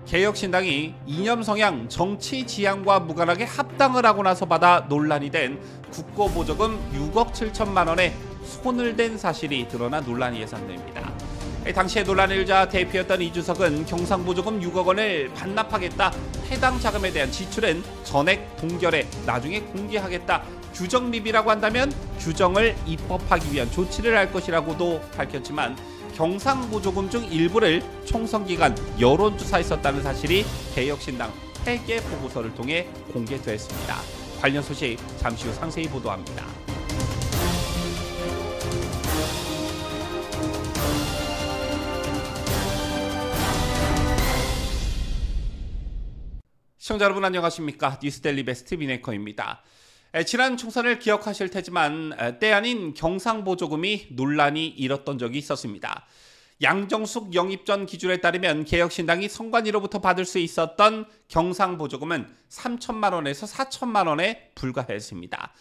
개혁신당이 이념 성향, 정치 지향과 무관하게 합당을 하고 나서 받아 논란이 된 국고보조금 6억 7천만 원에 손을 댄 사실이 드러나 논란이 예상됩니다. 당시에 논란을 일자 대표였던 이준석은 경상보조금 6억 원을 반납하겠다, 해당 자금에 대한 지출은 전액 동결해 나중에 공개하겠다, 규정 미비라고 한다면 규정을 입법하기 위한 조치를 할 것이라고도 밝혔지만 경상보조금 중 일부를 총선 기간 여론조사했었다는 사실이 개혁신당 회계 보고서를 통해 공개됐습니다. 관련 소식 잠시 후 상세히 보도합니다. 시청자 여러분 안녕하십니까? 뉴스데일리 베스트 비네커입니다. 지난 총선을 기억하실 테지만 때 아닌 경상보조금이 논란이 일었던 적이 있었습니다. 양정숙 영입 전 기준에 따르면 개혁신당이 선관위로부터 받을 수 있었던 경상보조금은 3천만 원에서 4천만 원에 불과했습니다.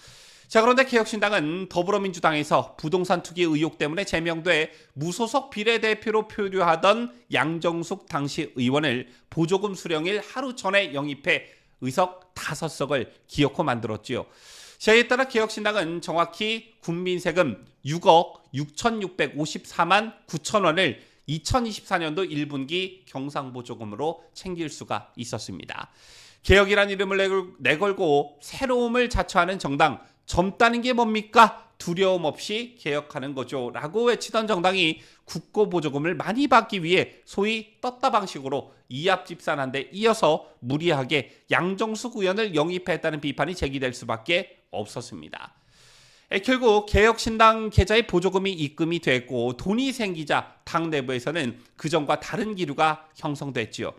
자, 그런데 개혁신당은 더불어민주당에서 부동산 투기 의혹 때문에 제명돼 무소속 비례대표로 표류하던 양정숙 당시 의원을 보조금 수령일 하루 전에 영입해 의석 5석을 기어코 만들었지요. 이에 따라 개혁신당은 정확히 국민세금 6억 6,654만 9천 원을 2024년도 1분기 경상보조금으로 챙길 수가 있었습니다. 개혁이란 이름을 내걸고 새로움을 자처하는 정당, 젊다는 게 뭡니까? 두려움 없이 개혁하는 거죠 라고 외치던 정당이 국고보조금을 많이 받기 위해 소위 떴다 방식으로 이합집산한 데 이어서 무리하게 양정숙 의원을 영입했다는 비판이 제기될 수밖에 없었습니다. 결국 개혁신당 계좌에 보조금이 입금이 됐고 돈이 생기자 당 내부에서는 그전과 다른 기류가 형성됐지요.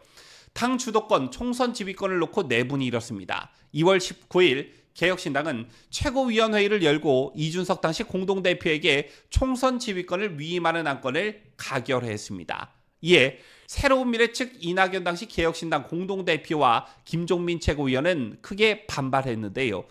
당 주도권, 총선 지휘권을 놓고 내분이 일었습니다. 2월 19일 개혁신당은 최고위원회의를 열고 이준석 당시 공동대표에게 총선 지휘권을 위임하는 안건을 가결했습니다. 이에 새로운 미래 측 이낙연 당시 개혁신당 공동대표와 김종민 최고위원은 크게 반발했는데요.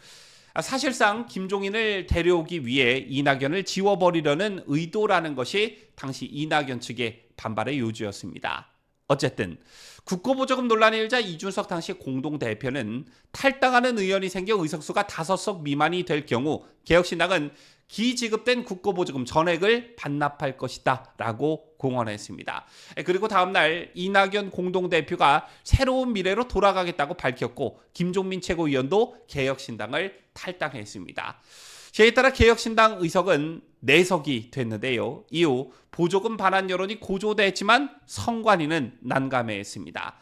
사실상 김종인을 데려오기 위해 이낙연을 지워버리려는 의도라는 것이 당시 이낙연 측의 반발의 요지였습니다. 어쨌든 국고보조금 논란이 일자 이준석 당시 공동대표는 탈당하는 의원이 생겨 의석수가 5석 미만이 될 경우 개혁신당은 기지급된 국고보조금 전액을 반납할 것이다 라고 공언했습니다. 그리고 다음날 이낙연 공동대표가 새로운 미래로 돌아가겠다고 밝혔고 김종민 최고위원도 개혁신당을 탈당했습니다. 이에 따라 개혁신당 의석은 4석이 됐는데요. 이후 보조금 반환 여론이 고조됐지만 선관위는 난감해했습니다.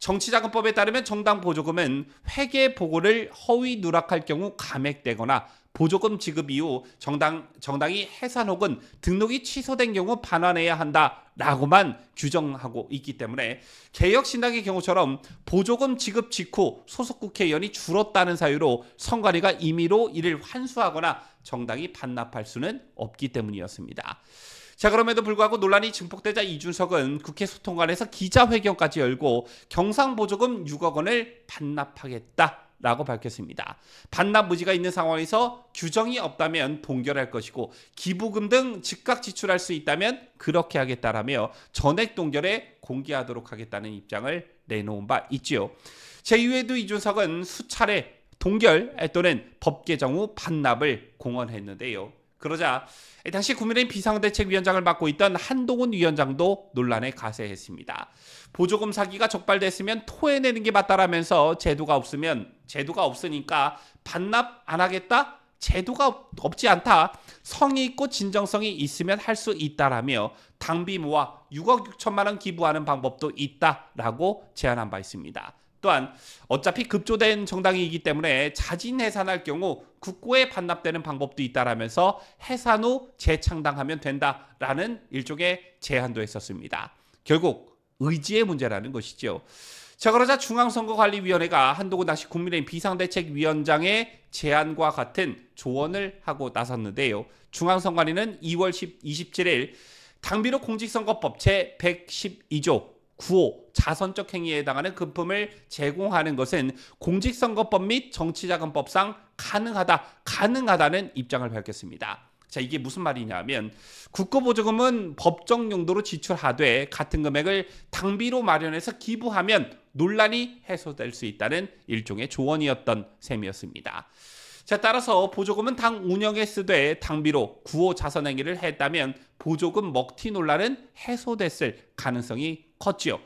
정치자금법에 따르면 정당 보조금은 회계 보고를 허위 누락할 경우 감액되거나 보조금 지급 이후 정당이 해산 혹은 등록이 취소된 경우 반환해야 한다라고만 규정하고 있기 때문에 개혁신당의 경우처럼 보조금 지급 직후 소속 국회의원이 줄었다는 사유로 선관위가 임의로 이를 환수하거나 정당이 반납할 수는 없기 때문이었습니다. 자, 그럼에도 불구하고 논란이 증폭되자 이준석은 국회 소통관에서 기자회견까지 열고 경상보조금 6억 원을 반납하겠다라고 밝혔습니다. 반납 무지가 있는 상황에서 규정이 없다면 동결할 것이고 기부금 등 즉각 지출할 수 있다면 그렇게 하겠다라며 전액 동결에 공개하도록 하겠다는 입장을 내놓은 바 있지요. 제2회도 이준석은 수차례 동결 또는 법 개정 후 반납을 공언했는데요. 그러자 당시 국민의힘 비상대책위원장을 맡고 있던 한동훈 위원장도 논란에 가세했습니다. 보조금 사기가 적발됐으면 토해내는 게 맞다라면서 제도가 없으니까 반납 안 하겠다? 제도가 없지 않다. 성의 있고 진정성이 있으면 할 수 있다라며 당비 모아 6억 6천만 원 기부하는 방법도 있다라고 제안한 바 있습니다. 또한 어차피 급조된 정당이기 때문에 자진 해산할 경우 국고에 반납되는 방법도 있다라면서 해산 후 재창당하면 된다라는 일종의 제안도 했었습니다. 결국 의지의 문제라는 것이죠. 자, 그러자 중앙선거관리위원회가 한동훈 당시 국민의힘 비상대책위원장의 제안과 같은 조언을 하고 나섰는데요. 중앙선관위는 2월 27일 당비로 공직선거법 제112조 9호 자선적 행위에 해당하는 금품을 제공하는 것은 공직선거법 및 정치자금법상 가능하다는 입장을 밝혔습니다. 자, 이게 무슨 말이냐면 국고보조금은 법정 용도로 지출하되 같은 금액을 당비로 마련해서 기부하면 논란이 해소될 수 있다는 일종의 조언이었던 셈이었습니다. 자, 따라서 보조금은 당 운영에 쓰되 당비로 구호 자선행위를 했다면 보조금 먹튀 논란은 해소됐을 가능성이 컸지요.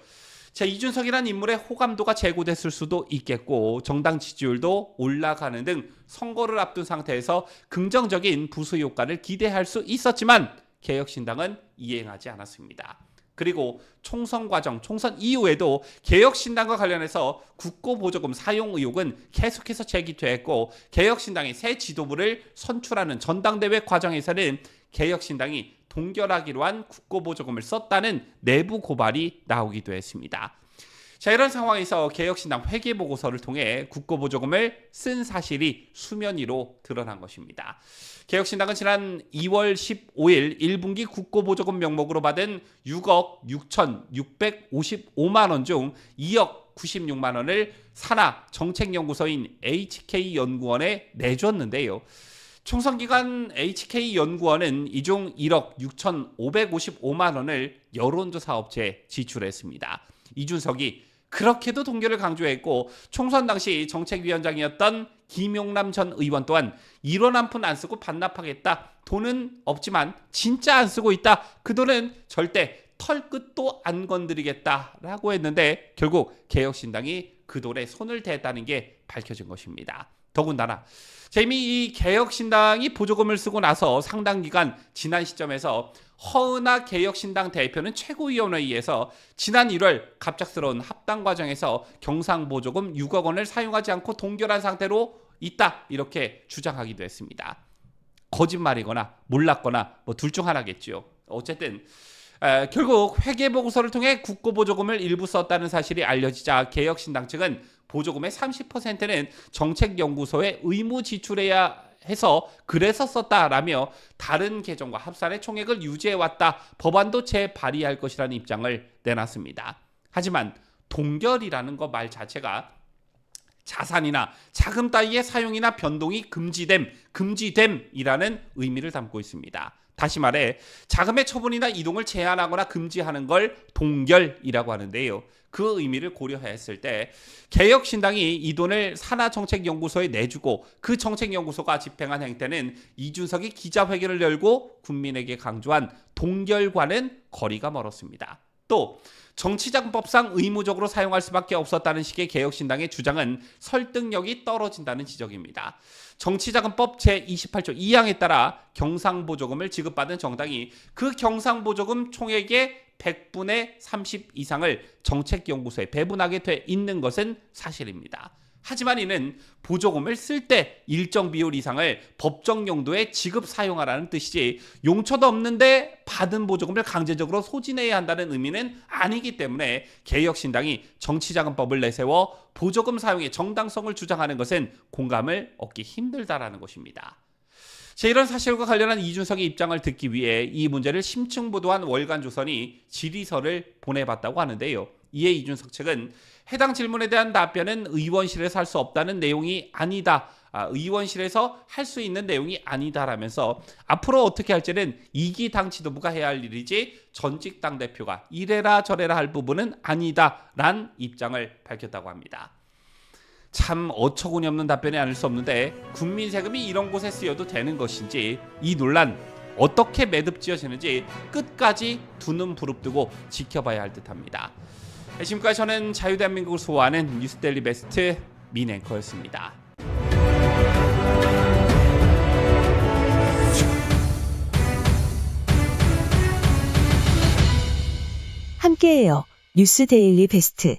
자, 이준석이란 인물의 호감도가 제고됐을 수도 있겠고 정당 지지율도 올라가는 등 선거를 앞둔 상태에서 긍정적인 부수 효과를 기대할 수 있었지만 개혁신당은 이행하지 않았습니다. 그리고 총선 과정, 총선 이후에도 개혁신당과 관련해서 국고보조금 사용 의혹은 계속해서 제기됐고 개혁신당이 새 지도부를 선출하는 전당대회 과정에서는 개혁신당이 동결하기로 한 국고보조금을 썼다는 내부 고발이 나오기도 했습니다. 자, 이런 상황에서 개혁신당 회계보고서를 통해 국고보조금을 쓴 사실이 수면 위로 드러난 것입니다. 개혁신당은 지난 2월 15일 1분기 국고보조금 명목으로 받은 6억 6,655만 원 중 2억 96만 원을 산하 정책연구소인 HK연구원에 내줬는데요. 총선기간 HK연구원은 이 중 1억 6,555만 원을 여론조사 업체에 지출했습니다. 이준석이 그렇게도 동결을 강조했고 총선 당시 정책위원장이었던 김용남 전 의원 또한 1원 한 푼 안 쓰고 반납하겠다. 돈은 없지만 진짜 안 쓰고 있다. 그 돈은 절대 털끝도 안 건드리겠다라고 했는데 결국 개혁신당이 그 돈에 손을 댔다는 게 밝혀진 것입니다. 더군다나 이미 이 개혁신당이 보조금을 쓰고 나서 상당 기간 지난 시점에서 허은하 개혁신당 대표는 최고위원회의에서 지난 1월 갑작스러운 합당 과정에서 경상보조금 6억 원을 사용하지 않고 동결한 상태로 있다 이렇게 주장하기도 했습니다. 거짓말이거나 몰랐거나 뭐 둘 중 하나겠죠. 어쨌든 결국 회계보고서를 통해 국고보조금을 일부 썼다는 사실이 알려지자 개혁신당 측은 보조금의 30%는 정책연구소에 의무 지출해야 해서 그래서 썼다라며 다른 계정과 합산의 총액을 유지해왔다. 법안도 재발의할 것이라는 입장을 내놨습니다. 하지만 동결이라는 것 말 자체가 자산이나 자금 따위의 사용이나 변동이 금지됨이라는 의미를 담고 있습니다. 다시 말해 자금의 처분이나 이동을 제한하거나 금지하는 걸 동결이라고 하는데요. 그 의미를 고려했을 때 개혁신당이 이 돈을 산하정책연구소에 내주고 그 정책연구소가 집행한 행태는 이준석이 기자회견을 열고 국민에게 강조한 동결과는 거리가 멀었습니다. 또 정치자금법상 의무적으로 사용할 수밖에 없었다는 식의 개혁신당의 주장은 설득력이 떨어진다는 지적입니다. 정치자금법 제28조 2항에 따라 경상보조금을 지급받은 정당이 그 경상보조금 총액의 100분의 30 이상을 정책연구소에 배분하게 돼 있는 것은 사실입니다. 하지만 이는 보조금을 쓸 때 일정 비율 이상을 법정 용도에 지급 사용하라는 뜻이지 용처도 없는데 받은 보조금을 강제적으로 소진해야 한다는 의미는 아니기 때문에 개혁신당이 정치자금법을 내세워 보조금 사용의 정당성을 주장하는 것은 공감을 얻기 힘들다라는 것입니다. 이런 사실과 관련한 이준석의 입장을 듣기 위해 이 문제를 심층 보도한 월간조선이 질의서를 보내봤다고 하는데요. 이에 이준석 측은 해당 질문에 대한 답변은 의원실에서 할 수 없다는 내용이 아니다. 의원실에서 할 수 있는 내용이 아니다라면서 앞으로 어떻게 할지는 2기 당 지도부가 해야 할 일이지 전직 당대표가 이래라 저래라 할 부분은 아니다라는 입장을 밝혔다고 합니다. 참 어처구니 없는 답변이 아닐 수 없는데 국민 세금이 이런 곳에 쓰여도 되는 것인지 이 논란 어떻게 매듭지어지는지 끝까지 두 눈 부릅뜨고 지켜봐야 할 듯합니다. 지금까지 저는 자유대한민국을 소화하는 뉴스데일리 베스트 민 앵커였습니다. 함께해요. 뉴스데일리 베스트.